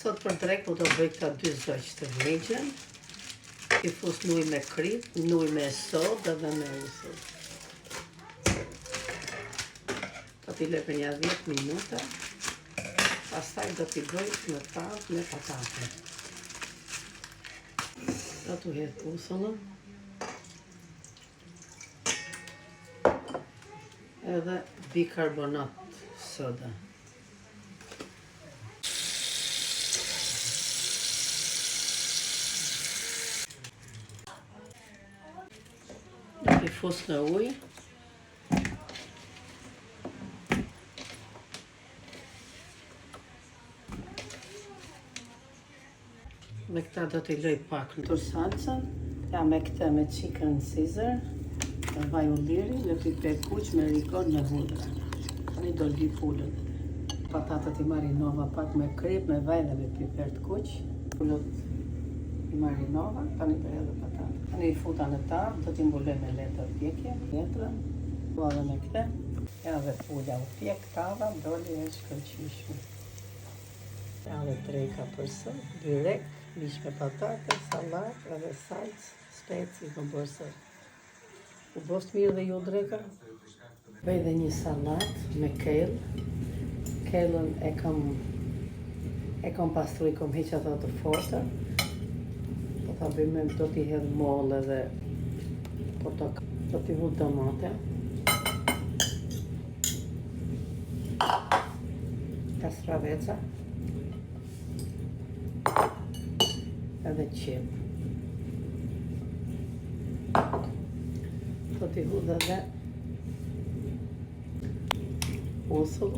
Sot për drek do të bëj këta 2 zoq të vegjël. I fus në ujë me krip, në ujë me sodë dhe me usull. Do t'i lë për një 10 minuta. Pastaj do t'i bëj në tavë me patate. Do t'u hedh usullën. Edhe bikarbonat soda. Do t'i fus në ujë. Me këta do t'i loj pak në salcën. Ja me këta me chicken Caesar, me vaj ulliri, do t'i pek kuq me rikon në hudra. Tani do l'i pullët. Patatët i marinova pak me krip, me vaj dhe me piper të kuq. Pullët i marinova, tani për edhe patatët. Tani i futa në tavë, do t'i mbuloj me letër pjekje, letrën. Dua dhe me këte. Ja dhe pulla u pjek tava, doli e shkëllqyshme. Ja dhe dreka për sot, byrek, mish me patate, salat, edhe salcë, speci, kom bërë sot. U bost mirë dhe ju dreka? Bëj dhe një salat me kale. Kalen e kam pastruj, kom heq ato të forta. Po ta bëjmë, do t'i hedh mollë edhe do t'i vu domate. Kastraveca. Edhe qep. Do t'i hu dhe usull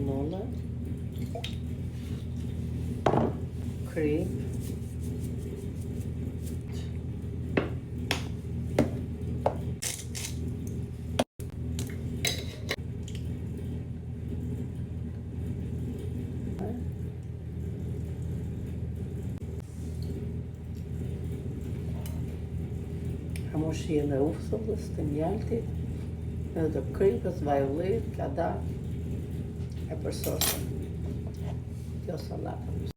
molle, krip, hamoshi dhe usullës të mjaltit, edhe të kripës, vaj ullir, kada, e përsosën. Kjo salata.